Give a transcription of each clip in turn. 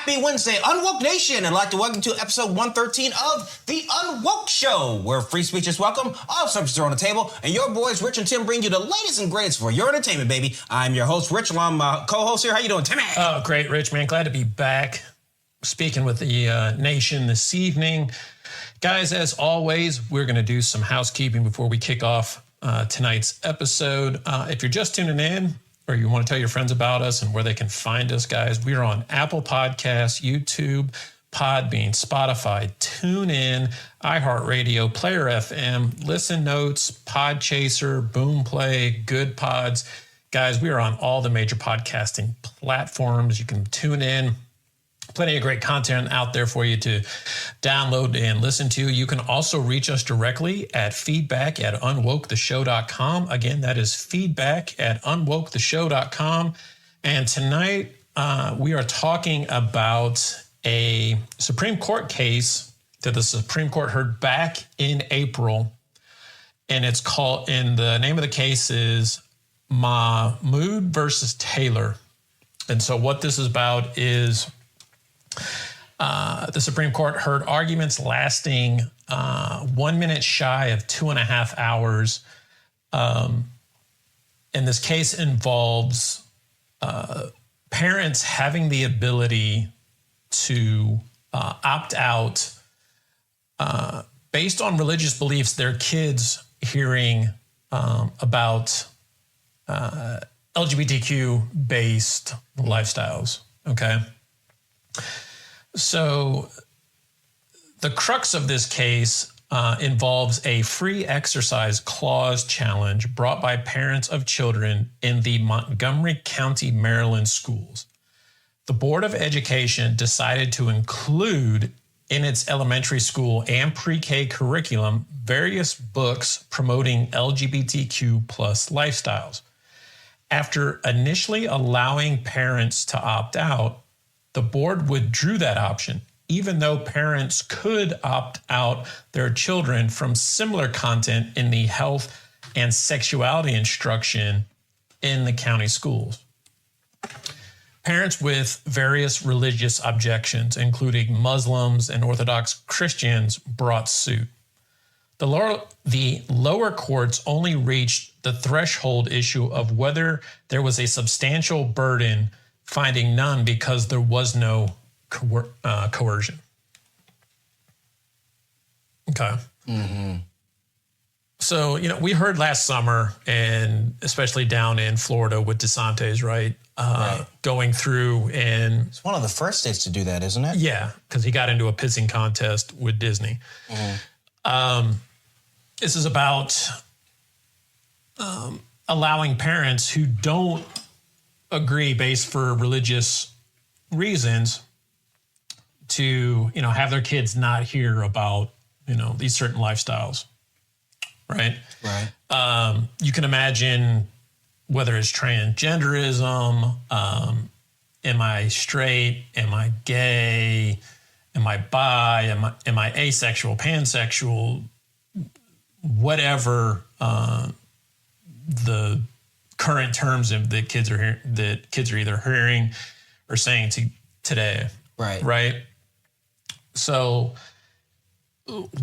Happy Wednesday, UnWoke Nation. I'd like to welcome you to episode 113 of the UnWoke Show, where free speech is welcome, all subjects are on the table, and your boys, Rich and Tim, bring you the latest and greatest for your entertainment, baby. I'm your host, Rich, along my co-host here. How you doing, Timmy? Oh, great, Rich, man. Glad to be back speaking with the nation this evening. Guys, as always, we're going to do some housekeeping before we kick off tonight's episode. If you're just tuning in, or you want to tell your friends about us and where they can find us, guys, we are on Apple Podcasts, YouTube, Podbean, Spotify, TuneIn, iHeartRadio, Player FM, Listen Notes, Podchaser, Boomplay, Good Pods. Guys, we are on all the major podcasting platforms. You can tune in. Plenty of great content out there for you to download and listen to. You can also reach us directly at feedback@unwoketheshow.com. Again, that is feedback@unwoketheshow.com. And tonight we are talking about a Supreme Court case that the Supreme Court heard back in April. And it's called, and the name of the case is Mahmoud versus Taylor. And so what this is about is the Supreme Court heard arguments lasting 1 minute shy of 2.5 hours. And this case involves parents having the ability to opt out based on religious beliefs, their kids hearing about LGBTQ-based lifestyles, okay? So the crux of this case involves a free exercise clause challenge brought by parents of children in the Montgomery County, Maryland schools. The Board of Education decided to include in its elementary school and pre-K curriculum various books promoting LGBTQ plus lifestyles. After initially allowing parents to opt out, the board withdrew that option, even though parents could opt out their children from similar content in the health and sexuality instruction in the county schools. Parents with various religious objections, including Muslims and Orthodox Christians, brought suit. The lower courts only reached the threshold issue of whether there was a substantial burden, finding none because there was no coercion. Okay. Mm-hmm. So, we heard last summer, and especially down in Florida with DeSantis, right? Going through, and It's one of the first states to do that, isn't it? yeah, because he got into a pissing contest with Disney. Mm-hmm. This is about allowing parents who don't agree based for religious reasons to, have their kids not hear about, these certain lifestyles, right? Right. You can imagine whether it's transgenderism, am I straight, am I gay, am I bi, am I asexual, pansexual, whatever the current terms of that kids are either hearing or saying today. Right. So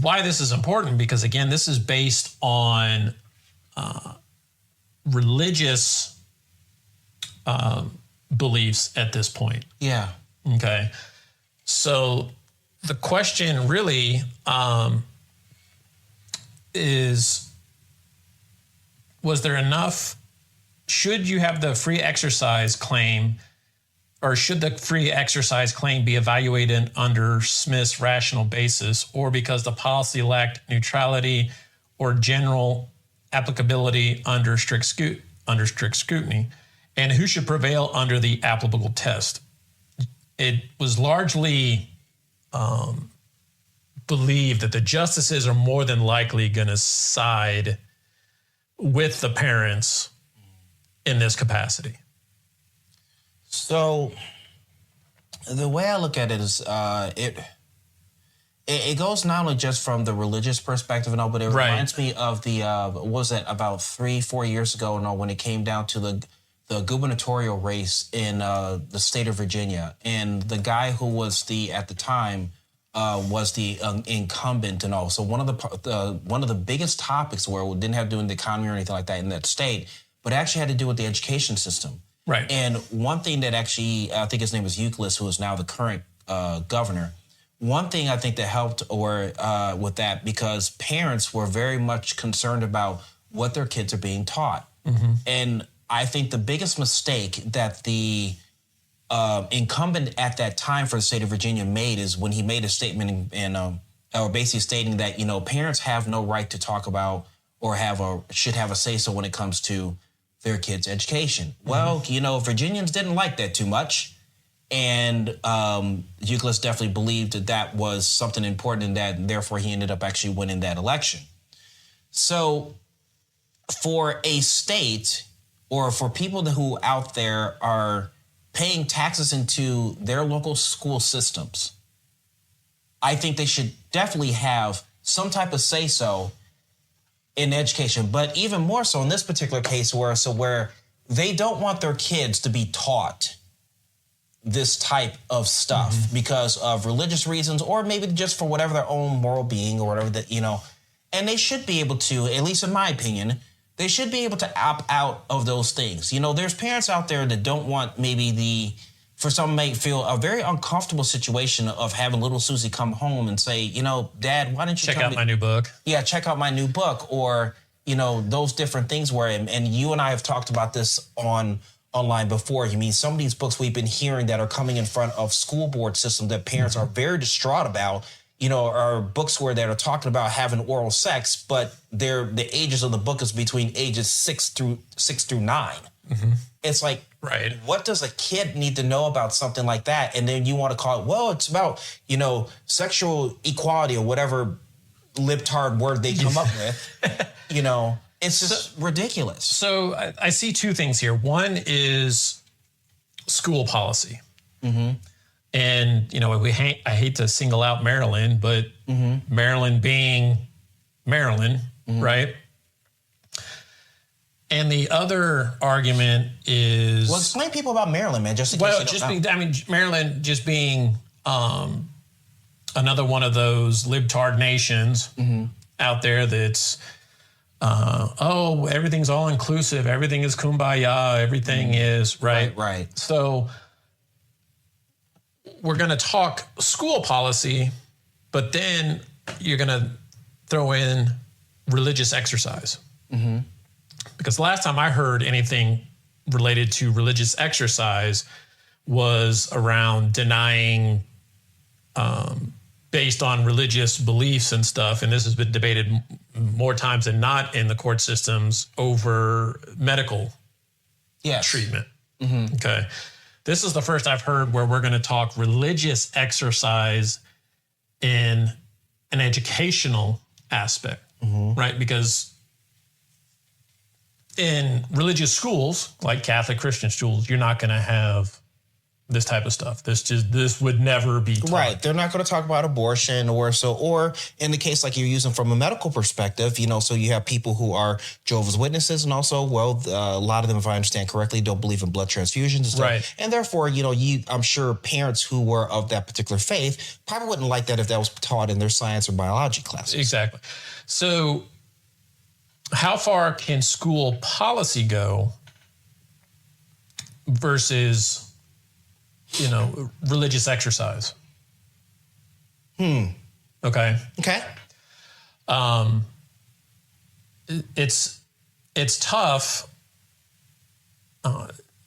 why this is important, because again, this is based on religious beliefs at this point. Yeah. Okay. So the question really is, was there enough? Should you have the free exercise claim, or should the free exercise claim be evaluated under Smith's rational basis, or because the policy lacked neutrality or general applicability under strict scrutiny, and who should prevail under the applicable test? It was largely believed that the justices are more than likely going to side with the parents in this capacity. So the way I look at it is it goes not only just from the religious perspective, but it reminds me of the what was it, about 3-4 years ago, when it came down to the gubernatorial race in the state of Virginia, and the guy who was at the time was the incumbent and all. So one of the biggest topics where it didn't have to do with the economy or anything like that in that state, but actually had to do with the education system. Right. And one thing that actually, I think his name was Euclid, who is now the current governor. One thing I think that helped with that, because parents were very much concerned about what their kids are being taught. Mm-hmm. And I think the biggest mistake that the incumbent at that time for the state of Virginia made is when he made a statement or basically stating that, parents have no right to talk about or should have a say-so when it comes to their kids' education. Mm-hmm. Well, Virginians didn't like that too much. And Euclid definitely believed that was something important in that, and therefore he ended up actually winning that election. So for a state or for people who out there are paying taxes into their local school systems, I think they should definitely have some type of say-so in education. But even more so in this particular case where they don't want their kids to be taught this type of stuff because of religious reasons, or maybe just for whatever their own moral being or whatever that, and they should be able to, at least in my opinion, they should be able to opt out of those things. There's parents out there that don't want for some may feel a very uncomfortable situation of having little Susie come home and say, Dad, why didn't you check out my new book? Yeah, check out my new book, or, those different things where, and you and I have talked about this online before. Some of these books we've been hearing that are coming in front of school board systems that parents are very distraught about, are books that are talking about having oral sex, but the ages of the book is between ages 6 through 9. Mm-hmm. It's like, right. What does a kid need to know about something like that? And then you want to call it, well, it's about, sexual equality or whatever libtard word they come up with, It's just ridiculous. So I see two things here. One is school policy. Mm-hmm. And, I hate to single out Maryland, but Maryland being Maryland, right? And the other argument is... Well, explain people about Maryland, man, just in case Maryland just being another one of those libtard nations out there that's... everything's all inclusive. Everything is kumbaya. Everything is right. Right. So we're going to talk school policy, but then you're going to throw in religious exercise. Mm-hmm. Because last time I heard anything related to religious exercise was around denying based on religious beliefs and stuff, and this has been debated more times than not in the court systems over medical treatment. Mm-hmm. Okay. This is the first I've heard where we're going to talk religious exercise in an educational aspect, right? Because in religious schools, like Catholic Christian schools, you're not going to have this type of stuff. This would never be taught. Right. They're not going to talk about abortion or in the case like you're using from a medical perspective, so you have people who are Jehovah's Witnesses, and also, a lot of them, if I understand correctly, don't believe in blood transfusions and stuff. Right. And therefore, I'm sure parents who were of that particular faith probably wouldn't like that if that was taught in their science or biology classes. Exactly. So how far can school policy go versus religious exercise? Okay. It's tough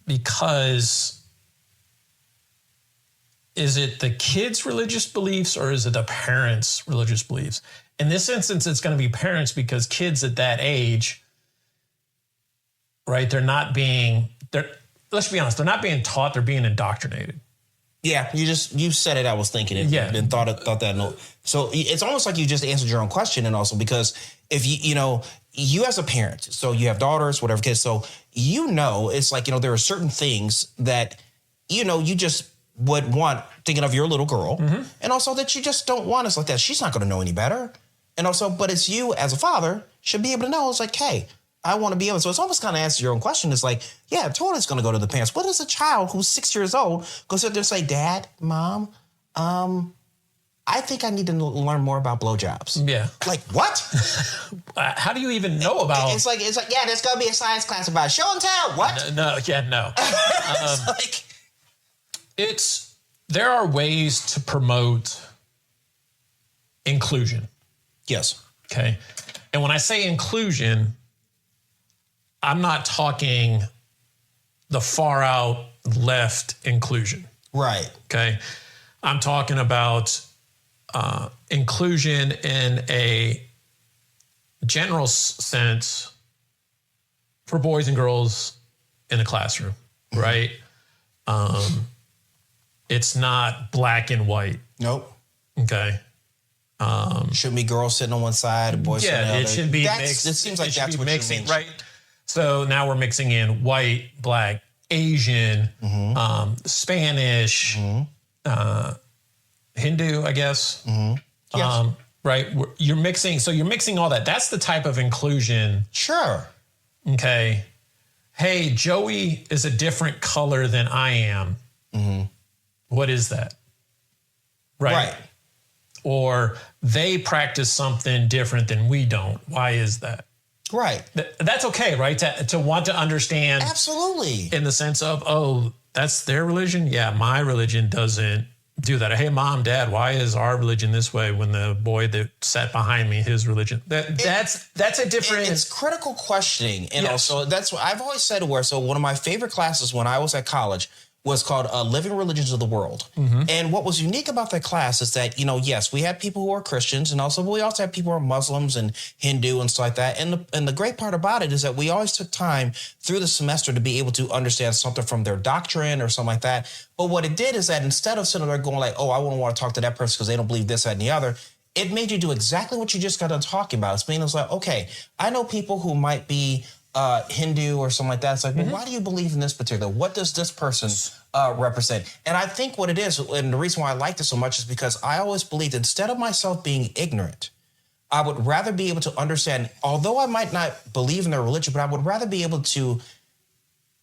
because is it the kid's religious beliefs or is it the parents' religious beliefs? In this instance, it's going to be parents because kids at that age, right, let's be honest, they're not being taught, they're being indoctrinated. Yeah, you said it. I was thinking it. Yeah, and thought that. No, so it's almost like you just answered your own question, and also because if you as a parent, so you have daughters, whatever kids, so it's like there are certain things that you just would want thinking of your little girl, and also that you just don't want. It's like that she's not going to know any better, and also, but it's you as a father should be able to know. It's like, hey, I want to be able. So it's almost kind of answer your own question. It's like, yeah, totally it's going to go to the parents. What is a child who's 6 years old go sit there and say, Dad, Mom, I think I need to learn more about blowjobs. Yeah. Like, what? How do you even know about? It's like, yeah, there's going to be a science class about show and tell. What? No. There are ways to promote inclusion. Yes. Okay. And when I say inclusion, I'm not talking the far out left inclusion. Right. Okay. I'm talking about inclusion in a general sense for boys and girls in the classroom, right? It's not black and white. Nope. Okay. Shouldn't be girls sitting on one side and boys sitting on the other. It should be mixed. It seems like that's what mixing, you mean. right? So now we're mixing in white, black, Asian, Spanish, Hindu, I guess. Yes. Right? You're mixing all that. That's the type of inclusion. Sure. Okay. Hey, Joey is a different color than I am. What is that? Right. Or they practice something different than we don't. Why is that? Right. That's okay, right? To want to understand. Absolutely. In the sense of, oh, that's their religion? Yeah, my religion doesn't do that. Hey, Mom, Dad, why is our religion this way when the boy that sat behind me, his religion? That's a different... It's critical questioning. And yes. also, that's what I've always said so one of my favorite classes when I was at college was called Living Religions of the World. And what was unique about that class is that, yes, we had people who are Christians and we also had people who are Muslims and Hindu and stuff like that. And the great part about it is that we always took time through the semester to be able to understand something from their doctrine or something like that. But what it did is that instead of sitting there going like, oh, I wouldn't want to talk to that person because they don't believe this, that, and the other, it made you do exactly what you just got done talking about. It was like, okay, I know people who might be Hindu or something like that. It's like, well, why do you believe in this particular? What does this person represent? And I think what it is, and the reason why I like this so much is because I always believed instead of myself being ignorant, I would rather be able to understand, although I might not believe in their religion, but I would rather be able to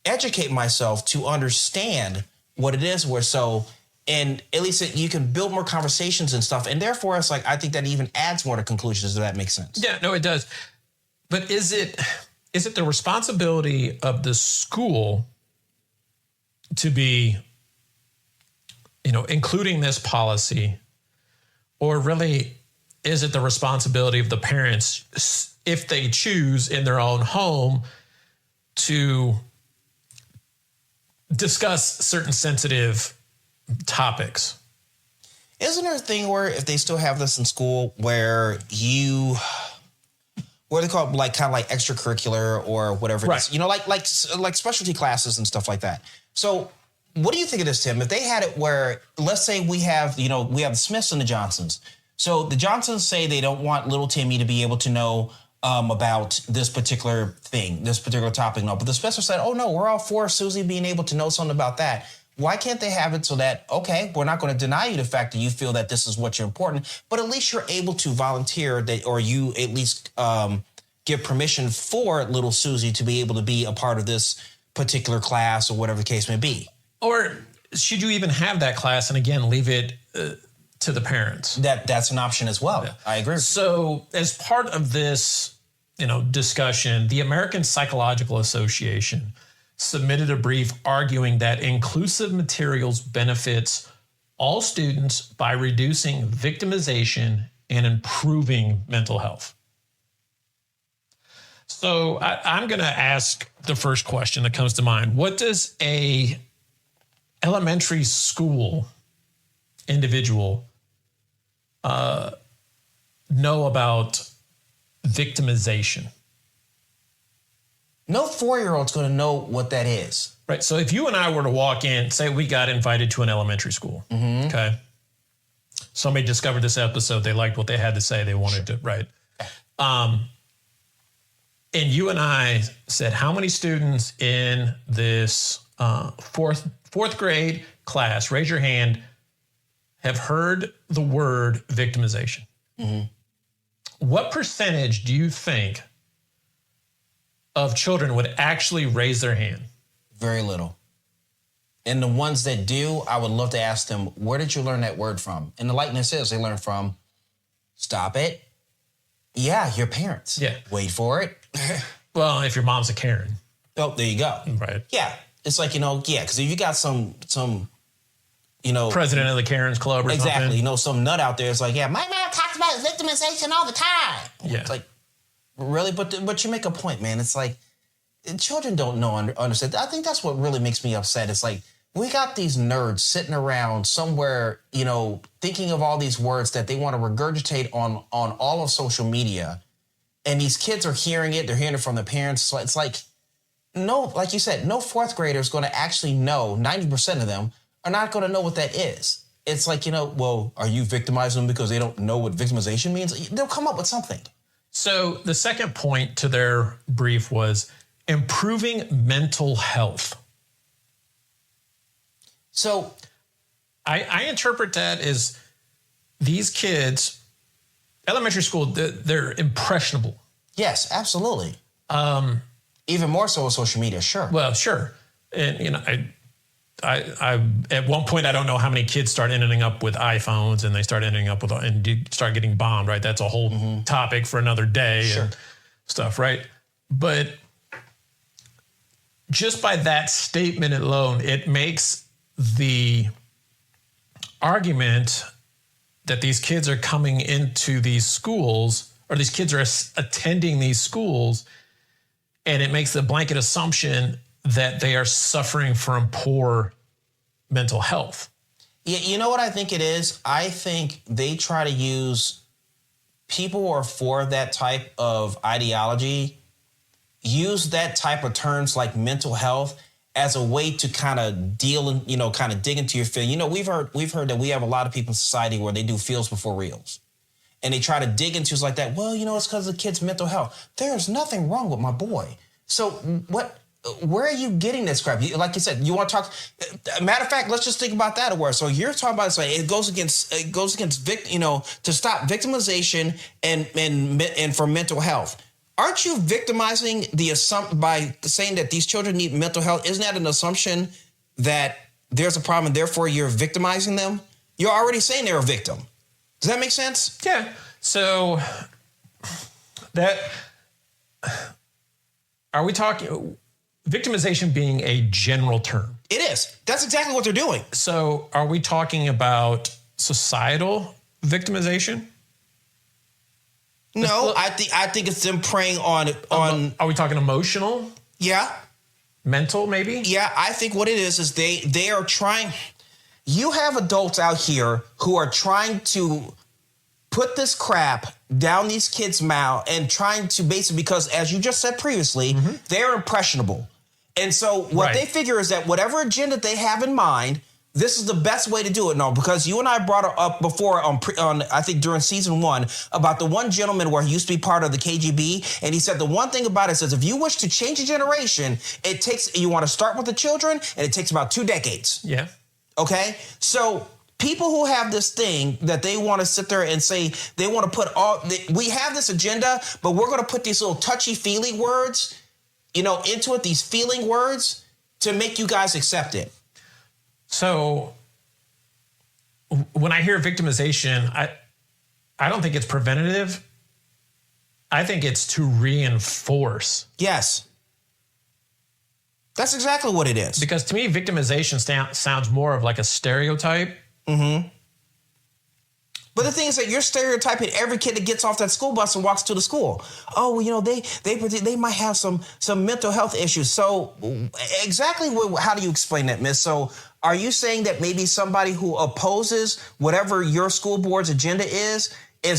educate myself to understand what it is and at least you can build more conversations and stuff. And therefore, it's like, I think that even adds more to conclusions, if that makes sense. Yeah, no, it does. But is it the responsibility of the school to be, including this policy, or really is it the responsibility of the parents, if they choose in their own home, to discuss certain sensitive topics? Isn't there a thing where if they still have this in school where they call it like kind of like extracurricular or whatever it is, like specialty classes and stuff like that. So what do you think of this, Tim? If they had it where, let's say we have the Smiths and the Johnsons. So the Johnsons say they don't want little Timmy to be able to know about this particular thing, this particular topic. No, but the Smiths said, oh no, we're all for Susie being able to know something about that. Why can't they have it so that, okay, we're not going to deny you the fact that you feel that this is what's important, but at least you're able to volunteer that, or you at least give permission for little Susie to be able to be a part of this particular class or whatever the case may be. Or should you even have that class and again, leave it to the parents? That's an option as well. Yeah. I agree. So as part of this, discussion, the American Psychological Association submitted a brief arguing that inclusive materials benefits all students by reducing victimization and improving mental health. So I'm going to ask the first question that comes to mind. What does a elementary school individual know about victimization? No 4-year-old's going to know what that is. Right. So if you and I were to walk in, say we got invited to an elementary school, okay? Somebody discovered this episode. They liked what they had to say. They wanted to, right? And you and I said, how many students in this fourth grade class, raise your hand, have heard the word victimization? What percentage do you think of children would actually raise their hand? Very little. And the ones that do, I would love to ask them, where did you learn that word from? And the likeness is they learn from, stop it. Yeah, your parents. Yeah. Wait for it. Well, if your mom's a Karen. Oh, there you go. Right. Yeah. It's like, because if you got some, president of the Karen's Club or exactly, something. some nut out there. It's like, yeah, my mom talks about victimization all the time. Yeah. It's like, really? But you make a point, man. It's like, children don't know, understand. I think that's what really makes me upset. It's like, we got these nerds sitting around somewhere, thinking of all these words that they want to regurgitate on all of social media. And these kids are hearing it. They're hearing it from their parents. So it's like, no, like you said, no fourth grader is going to actually know. 90% of them are not going to know what that is. It's like, well, are you victimizing them because they don't know what victimization means? They'll come up with something. So the second point to their brief was improving mental health. So I interpret that as these kids, elementary school, they're impressionable. yes, absolutely. Even more so with social media, sure. Well, sure. And, I at one point, I don't know how many kids start ending up with iPhones and they start ending up with, and start getting bombed, right? That's a whole topic for another day and stuff, right? But just by that statement alone, it makes the argument that these kids are coming into these schools, or these kids are attending these schools, and it makes the blanket assumption that they are suffering from poor mental health. Yeah, you know what I think it is? I think they try to use people who are for that type of ideology, use that type of terms like mental health as a way to kind of deal and, kind of dig into your feeling. We've heard that we have a lot of people in society where they do feels before reals. And they try to dig into it's like that. Well, it's because of the kid's mental health. There's nothing wrong with my boy. So where are you getting this crap? Like you said, you want to talk. Matter of fact, let's just think about that a word. So you're talking about it goes against to stop victimization and for mental health. Aren't you victimizing the assumption by saying that these children need mental health? Isn't that an assumption that there's a problem and therefore you're victimizing them? You're already saying they're a victim. Does that make sense? Yeah. So are we talking victimization being a general term? It is. That's exactly what they're doing. So are we talking about societal victimization? No, I think it's them preying on. Are we talking emotional? Yeah. Mental, maybe? Yeah, I think what it is they are trying. You have adults out here who are trying to put this crap down these kids' mouth and trying to basically, because as you just said previously, they're impressionable. And so what they figure is that whatever agenda they have in mind, this is the best way to do it. No, because you and I brought it up before on I think during season 1 about the one gentleman where he used to be part of the KGB. And he said the one thing about it says, if you wish to change a generation, you want to start with the children and it takes about 2 decades. Yeah. Okay. So people who have this thing that they want to sit there and say they want to we have this agenda, but we're going to put these little touchy-feely words, into it, these feeling words to make you guys accept it. So when I hear victimization, I don't think it's preventative. I think it's to reinforce. Yes. That's exactly what it is. Because to me, victimization sounds more of like a stereotype. Mm-hmm. But the thing is that you're stereotyping every kid that gets off that school bus and walks to the school. Oh, well, they might have some mental health issues. So exactly how do you explain that, Miss? So are you saying that maybe somebody who opposes whatever your school board's agenda is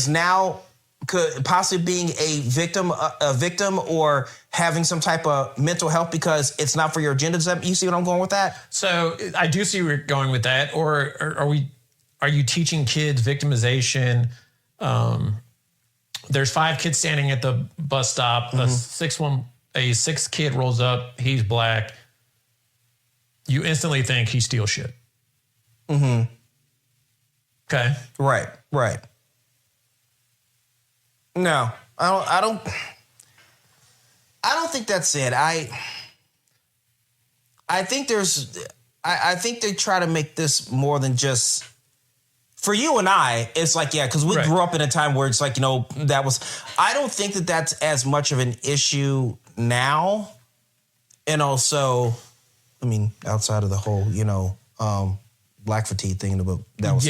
now could possibly being a victim or having some type of mental health because it's not for your agenda? You see what I'm going with that? So I do see where you're going with that. Or are you teaching kids victimization? There's 5 kids standing at the bus stop. A sixth kid rolls up. He's black. You instantly think he steals shit. Mm-hmm. Okay. Right. I don't think that's it. I think I think they try to make this more than just, for you and I, it's like, yeah, because we grew up in a time where it's like, that was, I don't think that that's as much of an issue now. And also, I mean, outside of the whole, black fatigue thing, but that was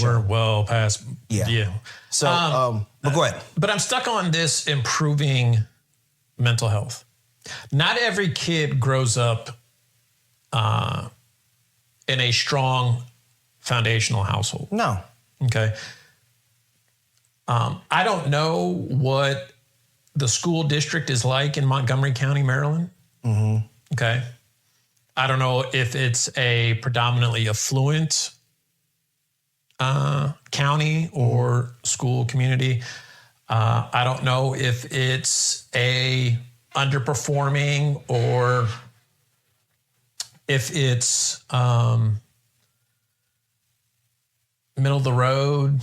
we're well past. Yeah. So, but go ahead. But I'm stuck on this improving mental health. Not every kid grows up in a strong foundational household. No. Okay. I don't know what the school district is like in Montgomery County, Maryland. Mm-hmm. Okay. I don't know if it's a predominantly affluent county or school community. I don't know if it's a underperforming or if it's middle of the road,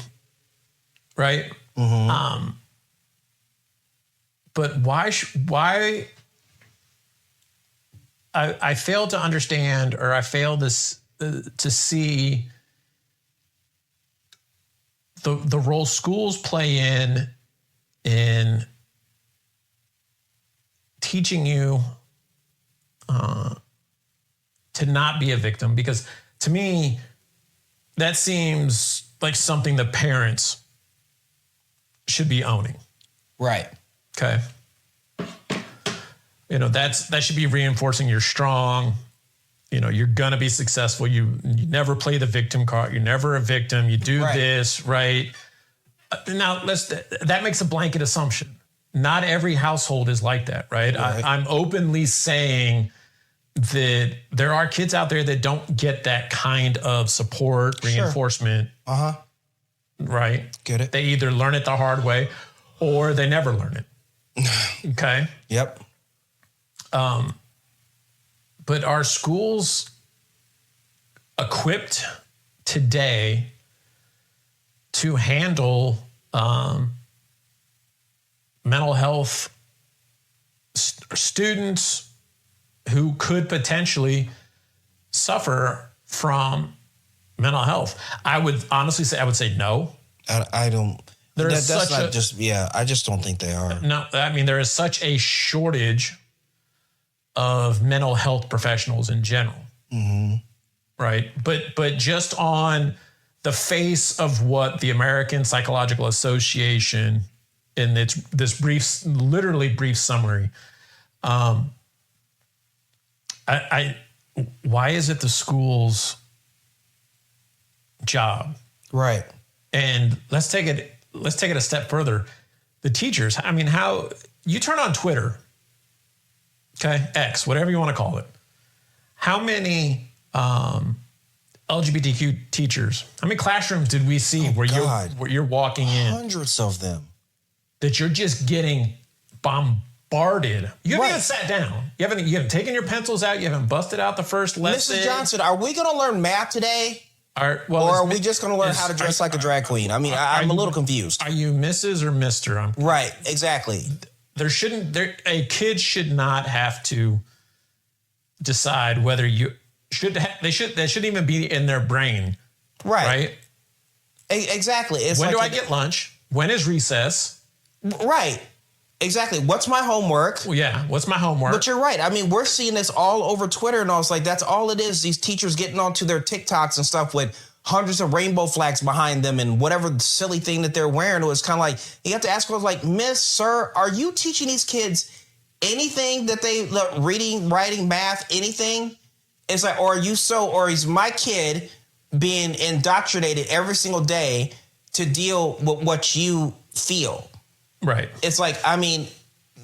right? Mm-hmm. But why? I fail to understand, or I fail to see the role schools play in teaching you to not be a victim, because to me, that seems like something that parents should be owning. Right. Okay. That should be reinforcing you're strong. You're going to be successful. You never play the victim card. You're never a victim. You do this, right? Now, that makes a blanket assumption. Not every household is like that, right? I'm openly saying that there are kids out there that don't get that kind of support, reinforcement. Uh-huh. Right? Get it. They either learn it the hard way or they never learn it. Okay? Yep. But are schools equipped today to handle mental health students who could potentially suffer from mental health? I would honestly say no. I don't. That's I just don't think they are. No, I mean, there is such a shortage of mental health professionals in general. Mm-hmm. Right. But just on the face of what the American Psychological Association, in this literally brief summary, why is it the school's job? Right. And let's take it a step further. The teachers, I mean, how you turn on Twitter, okay, X, whatever you want to call it. How many LGBTQ teachers, how many classrooms did we see where you're walking in? Hundreds of them. That you're just getting bombarded. You haven't even sat down. You haven't taken your pencils out. You haven't busted out the first lesson. Mrs. Johnson, are we going to learn math today? Or are we just going to learn how to dress like a drag queen? I mean, I'm a little confused. Are you Mrs. or Mr.? Right, exactly. A kid should not have to decide whether you should. They shouldn't even be in their brain. Right. Exactly. It's when do I get lunch? When is recess? Right. Exactly. What's my homework? Well, yeah. What's my homework? But you're right. I mean, we're seeing this all over Twitter and all. It's like, that's all it is. These teachers getting onto their TikToks and stuff with hundreds of rainbow flags behind them and whatever silly thing that they're wearing. It was kind of like, you have to ask them, like, Miss, sir, are you teaching these kids anything that they reading, writing, math, anything? It's like, or is my kid being indoctrinated every single day to deal with what you feel? Right. It's like, I mean,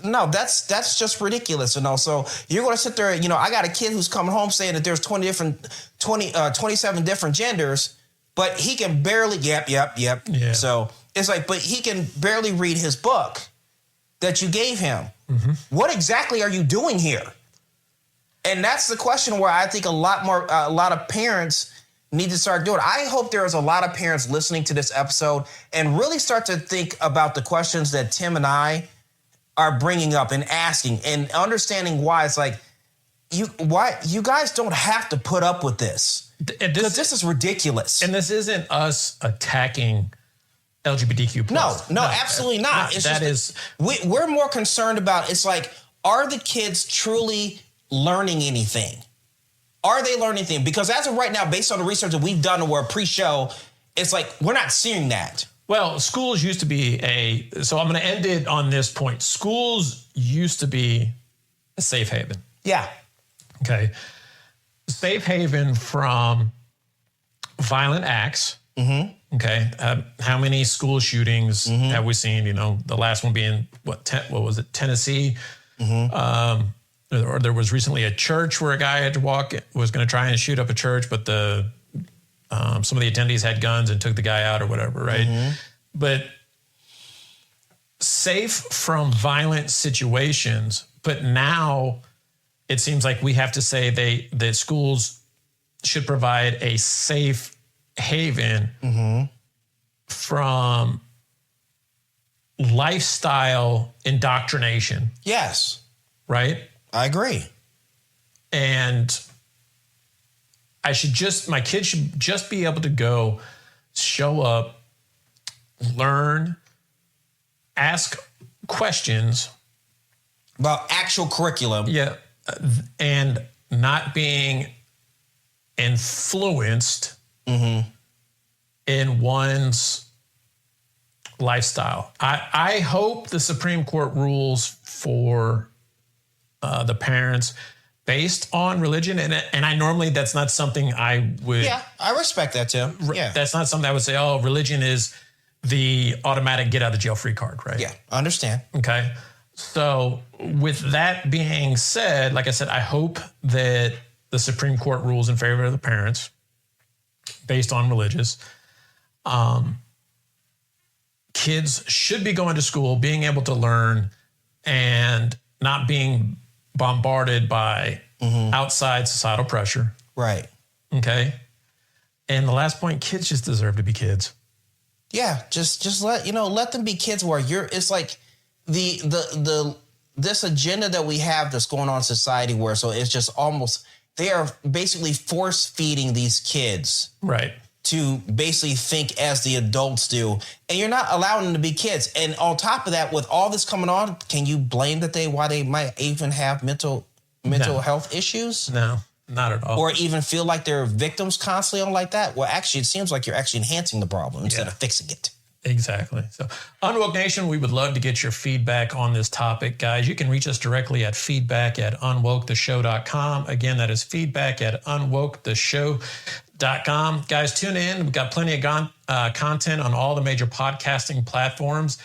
no, that's just ridiculous. And also, you're going to sit there, I got a kid who's coming home saying that there's 27 different genders, but he can barely, yep. Yeah. So it's like, but he can barely read his book that you gave him. Mm-hmm. What exactly are you doing here? And that's the question where I think a lot of parents need to start doing. I hope there is a lot of parents listening to this episode and really start to think about the questions that Tim and I are bringing up and asking and understanding why. It's like, you guys don't have to put up with this. Because this is ridiculous. And this isn't us attacking LGBTQ+. No, absolutely not. We're more concerned about, it's like, are the kids truly learning anything? Are they learning anything? Because as of right now, based on the research that we've done or pre-show, it's like we're not seeing that. Well, schools used to be so I'm going to end it on this point. Schools used to be a safe haven. Yeah. Okay. Safe haven from violent acts. Mm-hmm. Okay. How many school shootings have we seen? You know, the last one being what was it? Tennessee. Mm-hmm. Or there was recently a church where a guy was going to try and shoot up a church, but some of the attendees had guns and took the guy out or whatever, right? Mm-hmm. But safe from violent situations, but now it seems like we have to say that schools should provide a safe haven from lifestyle indoctrination. Yes. Right? I agree. And my kids should just be able to go, show up, learn, ask questions. About actual curriculum. Yeah. And not being influenced in one's lifestyle. I hope the Supreme Court rules for the parents based on religion. And I normally, that's not something I would. Yeah, I respect that too. Yeah. That's not something I would say, oh, religion is the automatic get out of jail free card, right? Yeah, I understand. Okay. So with that being said, like I said, I hope that the Supreme Court rules in favor of the parents based on religious. Kids should be going to school, being able to learn and not being bombarded by outside societal pressure. Right. Okay. And the last point, kids just deserve to be kids. Yeah. Just let them be kids where it's like this agenda that we have that's going on in society where, so it's just almost, they are basically force feeding these kids. Right. To basically think as the adults do. And you're not allowing them to be kids. And on top of that, with all this coming on, can you blame why they might even have mental health issues? No, not at all. Or even feel like they're victims constantly on like that? Well, actually, it seems like you're actually enhancing the problem instead of fixing it. Exactly. So, UnWoke Nation, we would love to get your feedback on this topic, guys. You can reach us directly at feedback@unwoketheshow.com. Again, that is feedback@unwoketheshow.com. Guys, tune in. We've got plenty of content on all the major podcasting platforms.